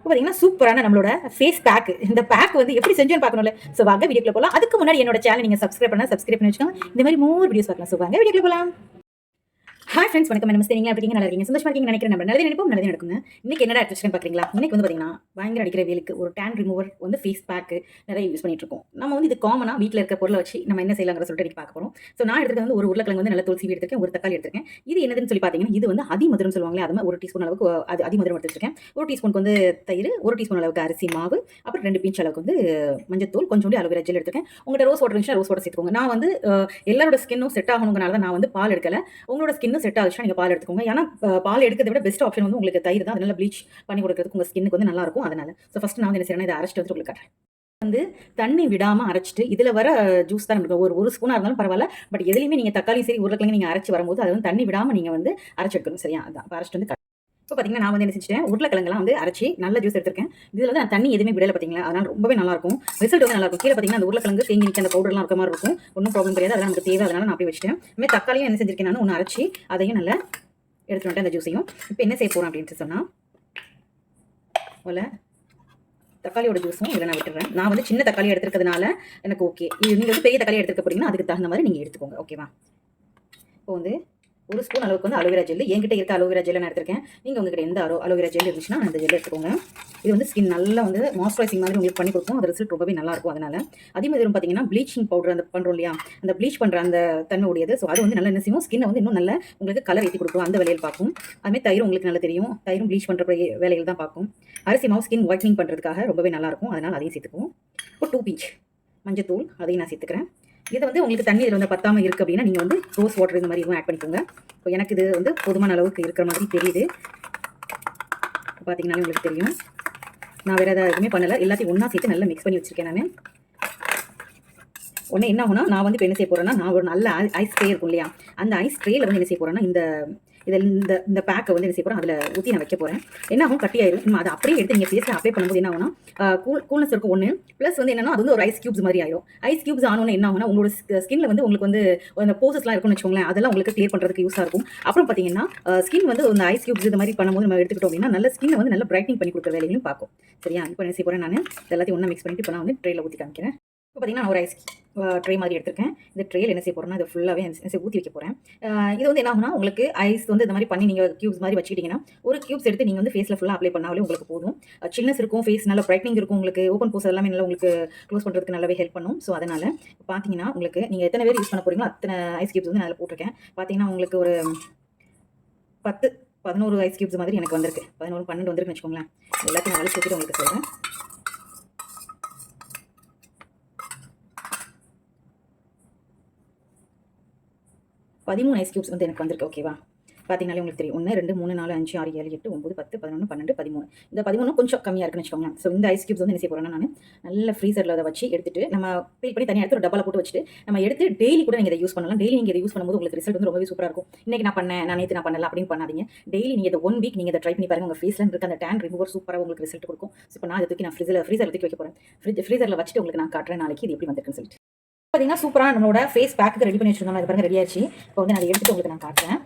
பார்த்தீங்கன்னா சூப்பரான நம்மளோட ஃபேஸ் பேக். இந்த பேக் வந்து எப்படி செஞ்சோன்னு பார்க்கணும்ல. ஸோ வாங்க வீடியோக்குள்ள போலாம். அதுக்கு முன்னாடி என்னோட சேனல் நீங்க சப்ஸ்கிரைப் பண்ணி வச்சுக்கோங்க. இந்த மாதிரி மோர் வீடியோஸ் பார்க்கலாம். ஸோ வாங்க வீடியோக்குள்ள போலாம். ஹாய் ஃப்ரெண்ட்ஸ், வணக்கம். நமஸ்தே. நீங்க எப்படி இருக்கீங்க? நல்லா இருக்கீங்க? சந்தோஷமா இருக்கீங்கன்னு நினைக்கிறேன். நம்ம நல்லதே நினைப்போம், நல்லதே நடக்குங்க. இன்னைக்கு என்னடா எடுத்து வச்சிருக்கேன் பார்க்குறீங்களா? இன்னைக்கு வந்து பார்த்தீங்கன்னா, பயங்கர அடிக்கிற வெயிலுக்கு ஒரு டேன் ரிமூவர் வந்து ஃபேஸ் பேக் நிறைய யூஸ் பண்ணிட்டு இருக்கோம். நம்ம வந்து இது காமனா வீட்டில் இருக்க பொருளை வச்சு நம்ம என்ன செய்யலாங்கிற சொல்லிட்டு இன்னைக்கு பார்க்க போறோம். ஸோ நான் எடுத்துக்கிறது வந்து ஒரு உருளைக்கிழங்கு வந்து நல்லா தோல் சீவி எடுத்திருக்கேன், ஒரு தக்காளி எடுத்திருக்கேன். இது என்னதுன்னு சொல்லி பார்த்தீங்கன்னா, இது வந்து அதிமதுரம் சொல்லுவாங்களே, அது மாதிரி 1 டீஸ்பூன் அளவுக்கு அது அதிமதுரம் எடுத்து வச்சிருக்கேன். 1 டீஸ்பூனுக்கு வந்து தயிர், 1 டீஸ்பூன் அளவுக்கு அரிசி மாவு, அப்புறம் 2 பிஞ்ச் அளவுக்கு வந்து மஞ்சத்தூள், கொஞ்சோண்டு அலோவேரா ஜெல் எடுத்திருக்கேன். உங்கள்கிட்ட ரோஸ் வாட்டர் இருந்துச்சுன்னா ரோஸ் வாட்டர் சேர்த்துக்கோங்க. நான் வந்து எல்லாரோட ஸ்கின்னும் செட் ஆகணுங்கிறனால தான் நான் வந்து பால் எடுக்கல. உங்களோட ஸ்கின்னு செட் ஆகுச்சுன்னா நீங்க பால் எடுத்துக்கோங்க. ஏன்னா பால் எடுக்கிறத விட பெஸ்ட் ஆப்ஷன் வந்து உங்களுக்கு தயிர் தான். அதனால ப்ளீச் பண்ணி கொடுக்கறதுக்கு உங்க ஸ்கின்னுக்கு வந்து நல்லா இருக்கும். அதனால ஸோ ஃபர்ஸ்ட் நான் வந்து என்ன செய்யறேன்னா, இதை அரைச்சிட்டு வந்து உங்களுக்கு காட்டுறேன். வந்து தண்ணி விடாம அரைச்சிட்டு இதுல வர ஜூஸ் தான் நமக்கு ஒரு ஸ்பூனா இருந்தாலும் பரவாயில்ல. பட் எதுலையுமே நீங்க தக்காளி சரி உருளைக்கிழங்கு நீங்க அரைச்சி வரும்போது அது வந்து தண்ணி விடாம நீங்க வந்து அரைச்சி எடுக்கணும். சரியா? அதான் அரைச்சிட்டு வந்து இப்போ பார்த்தீங்கன்னா நான் வந்து என்ன செஞ்சுட்டேன், உருளைக்கிழங்கெல்லாம் வந்து அரைச்சி நல்ல ஜூஸ் எடுத்திருக்கேன். இதில் வந்து நான் தண்ணி எதுவுமே விடலை பார்த்தீங்களா, அதனால ரொம்பவே நல்லா இருக்கும். ரிசல்ட் வந்து நல்லா இருக்கும். கீழே பார்த்தீங்கன்னா அந்த உருளைக்கிழங்கு தேங்கி நிற்க அந்த பவுடர்லாம் இருக்க மாதிரி இருக்கும். ஒன்றும் ப்ராப்ளம் கிடையாது. அதெல்லாம் நமக்கு தேவை. அதனால நான் அப்படியே வச்சுட்டேன். இதுமாதிரி தக்காளியும் என்ன செஞ்சிருக்கேன், நான் ஒன்று அரைச்சி அதையும் நல்லா எடுத்துட்டு வந்துட்டு அந்த ஜூஸையும் இப்போ என்ன செய்ய போகிறோம் அப்படின்ட்டு சொன்னால், போல தக்காளியோட ஜூஸும் இதில் நான் விட்டுறேன். நான் வந்து சின்ன தக்காளி எடுத்துருக்கிறதுனால எனக்கு ஓகே. இது நீங்கள் வந்து பெரிய தக்காளி எடுத்துக்க போறீங்கன்னா அதுக்கு தகுந்த மாதிரி நீங்கள் எடுத்துக்கோங்க. ஓகேவா? இப்போ வந்து ஒரு ஸ்பூன் அளவுக்கு வந்து அலோவேரா ஜெல். என்கிட்ட இருக்க அலோவேரா ஜெல் நான் எடுத்திருக்கேன். நீங்கள் உங்ககிட்ட எந்த அலோவேரா ஜெல் இருந்துச்சுன்னா அந்த ஜெல் எடுத்துக்கோங்க. இது வந்து ஸ்கின் நல்லா வந்து மாய்ஸ்சரைசிங் மாதிரி உங்களுக்கு பண்ணி கொடுக்கும். அது ரிசல்ட் ரொம்பவே நல்லா இருக்கும். அதனால அதே மாதிரி பார்த்தீங்கன்னா ப்ளீச்சிங் பவுடர் அந்த பண்ணுறோம் இல்லையா, அந்த ப்ளீச் பண்ணுற அந்த தன்மை உடையது. ஸோ அது வந்து நல்லா என்ன செய்யும், ஸ்கின்னை வந்து இன்னும் நல்ல உங்களுக்கு கலர் ஏற்றி கொடுக்கும். அந்த வேலையில் பார்க்கும். அதுமாதிரி தயிரும் உங்களுக்கு நல்லா தெரியும். தயிரும் ப்ளீச் பண்ணுற வேலைகள் தான் பார்க்கும். அரிசி மாவு ஸ்கின் ஒயிட்னிங் பண்ணுறதுக்காக ரொம்பவே நல்லாயிருக்கும். அதனால் அதையும் சேர்த்துக்குவோம். இப்போ 2 பிஞ்ச் மஞ்சத்தூள் அதையும் நான் சேர்த்துக்கிறேன். இதை வந்து உங்களுக்கு தண்ணி இதில் வந்து பத்தாமல் இருக்குது அப்படின்னா நீங்கள் வந்து ரோஸ் வாட்டர் இந்த மாதிரி எதுவும் ஆட் பண்ணிக்கோங்க. இப்போ எனக்கு இது வந்து போதுமான அளவுக்கு இருக்கிற மாதிரி தெரியுது. பார்த்தீங்கன்னாலே உங்களுக்கு தெரியும். நான் வேறு எதாவது எதுவுமே பண்ணலை. எல்லாத்தையும் ஒன்றா சேர்த்து நல்லா மிக்ஸ் பண்ணி வச்சுருக்கேன். நான் ஒன்று என்ன ஆகுனா, நான் வந்து இப்போ என்ன செய்ய போகிறேன்னா, நான் ஒரு நல்ல ஐஸ் ட்ரே இருக்கும் இல்லையா, அந்த ஐஸ் ட்ரேயில் வந்து என்ன செய்ய போகிறேன்னா, இந்த பேக்கை வந்து என்ன செய்ய போகிறேன், அதில் ஊற்றி நான் வைக்க போகிறேன். என்ன ஆகும், கட்டியாயிரும். அதை அப்படியே எடுத்து நீங்கள் ஃபேஸில் அப்ளை பண்ணும்போது என்ன ஆகுனா, கூல்னஸ் இருக்கும் ஒன்று. ப்ளஸ் வந்து என்னன்னா, அது வந்து ஒரு ஐஸ் கியூப்ஸ் மாதிரி ஆயிடும். ஐஸ் கியூப்ஸ் ஆனோன்னு என்ன ஆகுனா, உங்களோட ஸ்கின்ல வந்து உங்களுக்கு வந்து அந்த போசஸ்லாம் இருக்குன்னு வச்சுக்கோங்களேன், அதெல்லாம் உங்களுக்கு கிளியர் பண்ணுறதுக்கு யூஸாக இருக்கும். அப்புறம் பார்த்தீங்கன்னா ஸ்கின் வந்து அந்த ஐஸ் கியூப்ஸ் இந்த மாதிரி பண்ணும்போது நம்ம எடுத்துக்கிட்டோம் அப்படின்னா, நல்ல ஸ்கின்னை வந்து நல்லா பிரைட்னிங் பண்ணி கொடுக்குற வேலையும் பார்க்கும். சரியா? இப்போ என்ன செய்ய போகிறேன், நான் எல்லாத்தையும் ஒன்றா மிக்ஸ் பண்ணிட்டு இப்போ நான் வந்து ட்ரேயில் ஊற்றி காமிக்கிறேன். இப்போ பார்த்தீங்கன்னா நான் ஒரு ஐஸ் ட்ரே மாதிரி எடுத்திருக்கேன். இந்த ட்ரேயில் என்ன செய்ய போகிறேன்னா, இதை ஃபுல்லாகவே ஊற்றி வைக்க போகிறேன். இது வந்து என்ன ஆகுனா, உங்களுக்கு ஐஸ் வந்து இந்த மாதிரி பண்ணி நீங்கள் கியூப்ஸ் மாதிரி வச்சுக்கிட்டிங்கன்னா, ஒரு கியூப்ஸ் எடுத்து நீங்கள் வந்து ஃபேஸில் ஃபுல்லாக அப்ளை பண்ணாலே உங்களுக்கு போதும். சில்னஸ் இருக்கும், ஃபேஸ் நல்லா பிரைட்னிங் இருக்கும். உங்களுக்கு ஓப்பன் போஸ் எல்லாமே நல்லா உங்களுக்கு க்ளோஸ் பண்ணுறதுக்கு நல்லாவே ஹெல்ப் பண்ணும். ஸோ அதனால் பார்த்தீங்கன்னா உங்களுக்கு நீங்கள் எத்தனை பேர் யூஸ் பண்ண போகிறீங்களோ அத்தனை ஐஸ் கியூப்ஸ் வந்து நான் அதில் போட்டிருக்கேன். பார்த்தீங்கன்னா உங்களுக்கு ஒரு 10 11 ஐஸ் கியூப்ஸ் மாதிரி எனக்கு வந்திருக்கு. 11 12 வந்திருக்குன்னு வச்சுக்கோங்களேன். எல்லாத்தையும் நான் வலிச்சு ஊற்றிட்டு உங்களுக்கு சொல்கிறேன். 13 ஐஸ் கியூப்ஸ் வந்து எனக்கு வந்திருக்கு. ஓகேவா? பார்த்தீங்கனாலே உங்களுக்கு தெரியும். 1 2 3 4 5 6 7 8 9 10 11 12 13. இந்த 13 கொஞ்சம் கம்மியாக இருக்குன்னு வச்சுக்கோங்களேன். ஸோ இந்த ஐஸ் கியூப்ஸ் வந்து என்ன செய்ய போகிறேன்னா, நான் நல்ல ஃப்ரீசரில் அதை வச்சு எடுத்துட்டு நம்ம பீல் பண்ணி தனியாக எடுத்து ஒரு டப்பாவில் போட்டு வச்சுட்டு நம்ம எடுத்து டெய்லி கூட நீங்கள் இதை யூஸ் பண்ணலாம். டெய்லி நீங்கள் இதை யூஸ் பண்ணும்போது உங்களுக்கு ரிசல்ட் வந்து ரொம்பவே சூப்பராக இருக்கும். இன்றைக்கி நான் பண்ணேன், நான் நேற்று நான் பண்ணல அப்படின்னு பண்ணாதீங்க. டெய்லி நீங்கள் இதை 1 வீக் நீங்கள் இதை ட்ரை பண்ணி பாருங்கள். உங்கள் ஃபேஸில் இருக்க அந்த டேன் ரிமூவர் சூப்பராக உங்களுக்கு ரிசல்ட் கொடுக்கும். ஸோ இப்போ நான் இதை தூக்கி நான் ஃப்ரீசரில் தூக்கி வைக்க போகிறேன். ஃப்ரீசரில் வச்சுட்டு உங்களுக்கு நான் காட்டுறேன் நாளைக்கு இது எப்படி வந்திருக்குன்னு சொல்லிட்டு. பார்த்தீங்கன்னா சூப்பராக நம்மளோட ஃபேஸ் பேக்கு ரெடி பண்ணி வச்சுருந்தோம். அது பாருங்க ரெடி ஆயிடுச்சு. இப்போ வந்து நான் அதை எடுத்துட்டு உங்களுக்கு நான் காட்டுறேன்.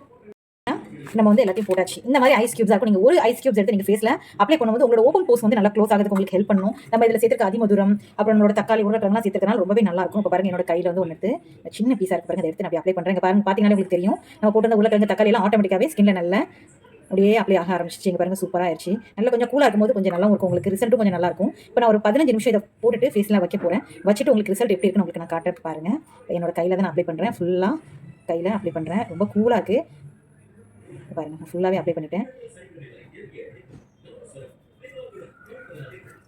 நம்ம வந்து எல்லாத்தையும் போட்டாச்சு. இந்த மாதிரி ஐஸ் கியூப்ஸ் இருக்கும். நீங்கள் ஒரு ஐஸ் கியூப்ஸ் எடுத்து நீங்கள் ஃபேஸில் அப்ளை பண்ணும்போது உங்களோட ஓப்பன் போஸ் வந்து நல்லா க்ளோஸ் ஆகிறதுக்கு உங்களுக்கு ஹெல்ப் பண்ணும். நம்ம இதில் சேர்த்துக்க அதிமதுரம், அப்புறம் நம்மளோட தக்காளி உருளைக்கிழங்குலாம் சேர்த்துக்கனால ரொம்பவே நல்லா இருக்கும். இப்போ பாருங்க என்னோட கையில் வந்து ஒன்று சின்ன பீஸாக இருக்கு பாருங்க. அதை எடுத்து நான் அப்ளை பண்ணுறேன். பாருங்க பார்த்தீங்கன்னா உங்களுக்கு தெரியும். நம்ம போட்டு உருளைக்கிழங்கு தக்காளி எல்லாம் ஆட்டோமேட்டிக்காகவே ஸ்கின்ல நல்ல அப்படியே அப்ளை ஆக ஆரம்பிச்சிச்சு. இங்கே பாருங்க சூப்பராக ஆயிடுச்சு. நல்லா கொஞ்சம் கூலாக இருக்கும்போது கொஞ்சம் நல்லா இருக்கும். உங்களுக்கு ரிசல்ட்டும் கொஞ்சம் நல்லா இருக்கும். இப்போ நான் ஒரு 15 நிமிஷம் இதை போட்டுட்டு ஃபேஸில் வைக்க போகிறேன். வச்சுட்டு உங்களுக்கு ரிசல்ட் எப்படி இருக்குன்னு உங்களுக்கு நான் காட்டுறது பாருங்க. என்னோட கையில் தான் நான் அப்ளை பண்ணுறேன். ஃபுல்லாக கையில் அப்ளை பண்ணுறேன். ரொம்ப கூலாக இருக்குது பாருங்க. நான் ஃபுல்லாகவே அப்ளை பண்ணிட்டேன்.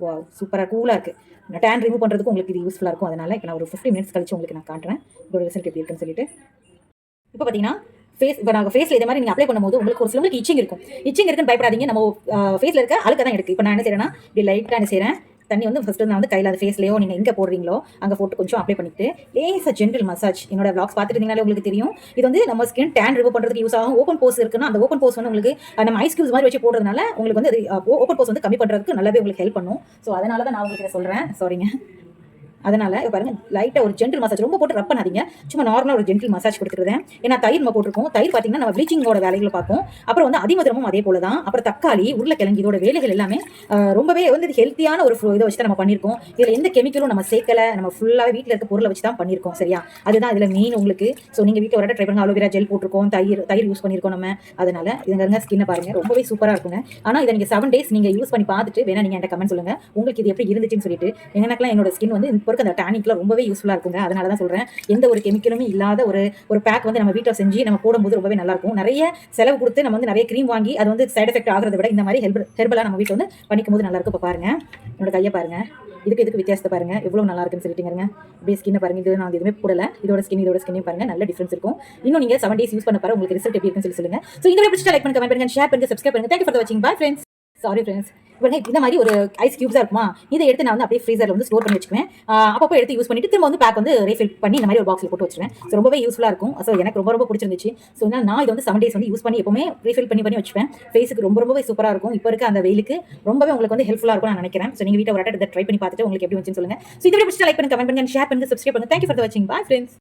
வா சூப்பராக கூலாக இருக்குது. டேன் ரிமூவ் பண்ணுறதுக்கு உங்களுக்கு இது யூஸ்ஃபுல்லாக இருக்கும். அதனால் இப்போ நான் ஒரு 15 மினிட்ஸ் கழிச்சு உங்களுக்கு நான் காட்டுறேன் இதோட ரிசல்ட் எப்படி இருக்குன்னு சொல்லிட்டு. இப்போ பார்த்தீங்கன்னா இப்போ நாங்கள் ஃபேஸில் இதே மாதிரி நீங்கள் அப்ளை பண்ணும்போது உங்களுக்கு ஒரு சிலருக்கு இச்சிங் இருக்குன்னு பயப்படாதீங்க. நம்ம ஃபேஸில் இருக்க அழுக்க தான் எடுக்கு. இப்போ நான் என்ன செய்கிறேன்னா, இப்படி லைட்டாக என்ன செய்கிறேன், தண்ணி வந்து ஃபஸ்ட்டு நான் வந்து கையில் அது ஃபேஸ்லையோ நீங்கள் எங்கே போடுறீங்களோ அங்கே போட்டு கொஞ்சம் அப்ளை பண்ணிட்டு லேசாக ஜென்டில் மசாஜ். என்னோட வ்ளாக்ஸ் பார்த்துட்டு இருந்தீங்கனாலே உங்களுக்கு தெரியும். இது வந்து நம்ம ஸ்கின் டேன் ரிமூவ் பண்ணுறதுக்கு யூஸ் ஆகும். ஓப்பன் போஸ் இருக்குன்னா அந்த ஓப்பன் போஸ் வந்து உங்களுக்கு நம்ம ஐஸ் கியூப்ஸ் மாதிரி வச்சு போடுறதுனால உங்களுக்கு வந்து அது ஓப்பன் போஸ் வந்து கம்மி பண்ணுறதுக்கு நல்லாவே உங்களுக்கு ஹெல்ப் பண்ணும். ஸோ அதனால தான் நான் உங்களுக்கு இதை சொல்கிறேன். சாரிங்க. அதனால பாருங்க லைட்டா ஒரு ஜென்டில் மசாஜ், ரொம்ப போட்டு ரப் பண்ணாதீங்க, சும்மா நார்மலா ஒரு ஜென்டில் மசாஜ் கொடுத்துருந்தேன். ஏன்னா தயிர் நம்ம போட்டிருக்கோம். தயிர் பார்த்தீங்கன்னா நம்ம ப்ளீச்சிங்கோட வேலைகளை பார்ப்போம். அப்புறம் வந்து அதிமதுரமும் அதே போல தான். அப்புறம் தக்காளி, உருளைக்கிழங்கு இதோட வேலைகள் எல்லாமே ரொம்பவே வந்து ஹெல்த்தியான ஒரு இதை வச்சு தான் நம்ம பண்ணியிருக்கோம். இதில் எந்த கெமிக்கலும் நம்ம சேர்க்கல, நம்ம ஃபுல்லாகவே வீட்டில் இருக்க பொருளை வச்சு தான் பண்ணியிருக்கோம். சரியா, அதுதான் இதில் மெயின் உங்களுக்கு. ஸோ நீங்கள் வீட்டில் ஒரு ட்ரை பண்ணுங்க. அலோவேரா ஜெல் போட்டிருக்கோம், தயிர் யூஸ் பண்ணியிருக்கோம் நம்ம. அதனால இதுங்க ஸ்கின்னை பாருங்க ரொம்பவே சூப்பராக இருக்குங்க. ஆனால் இதை நீங்கள் 7 days நீங்கள் யூஸ் பண்ணி பார்த்துட்டு வேணா நீங்கள் என்கிட்ட கமெண்ட் சொல்லுங்க உங்களுக்கு இது எப்படி இருந்துச்சுன்னு சொல்லிட்டு. எனக்குலாம் என்னோட ஸ்கின் வந்து இப்போ இருக்க அந்த டானிக்லாம் ரொம்பவே யூஸ்ஃபுல்லாக இருக்குங்க. அதனால தான் சொல்கிறேன், எந்த ஒரு கெமிக்கலுமே இல்லாத ஒரு பேக் வந்து நம்ம வீட்டில் செஞ்சு நம்ம போடும்போது ரொம்பவே நல்லா இருக்கும். நிறைய செலவு கொடுத்து நம்ம வந்து நிறைய க்ரீம் வாங்கி அது வந்து சைட் எஃபெக்ட் ஆகிறத விட இந்த மாதிரி ஹெர்பலாக நம்ம வீட்டில் வந்து பண்ணிக்கும் போது நல்லா இருக்கும். இப்போ பாருங்க என்னோட கையை பாருங்க, இதுக்கு வித்தியாசத்தை பாருங்க எவ்வளவு நல்லா இருக்குன்னு சொல்லிட்டுங்க. அப்படியே ஸ்கின்னை பாருங்க, இது நான் எதுவுமே போடல, இதோட ஸ்கின்னையும் பாருங்க நல்ல டிஃபரன்ஸ் இருக்கும். இன்னும் நீங்க 7 days யூஸ் பண்ண பாருங்க, உங்களுக்கு ரிசல்ட் எப்படி இருக்குன்னு சொல்லுங்க. ஸோ இந்த வீடியோ லைக் பண்ணுங்க, கமெண்ட் பண்ணுங்க, ஷேர் பண்ணுங்க, சப்ஸ்கிரைப் பண்ணுங்க. தேங்க்யூ ஃபார் வாட்சிங். Bye friends. Sorry friends. இந்த மாதிரி ஒரு ஐஸ் கியூப்ஸா இருக்குமா, இதை எடுத்து நான் வந்து அப்படியே ஃப்ரீசர்ல வந்து ஸ்டோர் பண்ணி வச்சுக்குவேன். அப்பப்போ எடுத்து யூஸ் பண்ணிட்டு திரும்ப வந்து பேக் வந்து ரீஃபில் பண்ணி இந்த மாதிரி ஒரு பாக்ஸ்ல போட்டு வச்சுருவேன். ஸோ ரொம்பவே யூஸ்ஃபுல்லா இருக்கும். ஸோ எனக்கு ரொம்ப பிடிச்சிருந்துச்சு. ஸோ நான் இதை வந்து 7 days வந்து யூஸ் பண்ணி எப்பவுமே ரீஃபில் பண்ணி வச்சுப்பேன். ஃபேஸுக்கு ரொம்பவே சூப்பரா இருக்கும். இப்போ இருக்க அந்த வெயிலுக்கு ரொம்பவே உங்களுக்கு வந்து ஹெல்ப்ஃபுல்லா இருக்கும் நான் நினைக்கிறேன். ஸோ நீங்க வீட்டை ஒரு இதை ட்ரை பண்ணி பார்த்துட்டு உங்களுக்கு எப்படி வந்துச்சுன்னு சொல்லுங்க. ஸோ இந்த வீடியோ லைக் பண்ணுங்க, கமெண்ட் பண்ணுங்க, ஷேர் பண்ணுங்க, சப்ஸ்கிரைப் பண்ணுங்க. தேங்க்யூ ஃபார் வாட்சிங். Bye friends.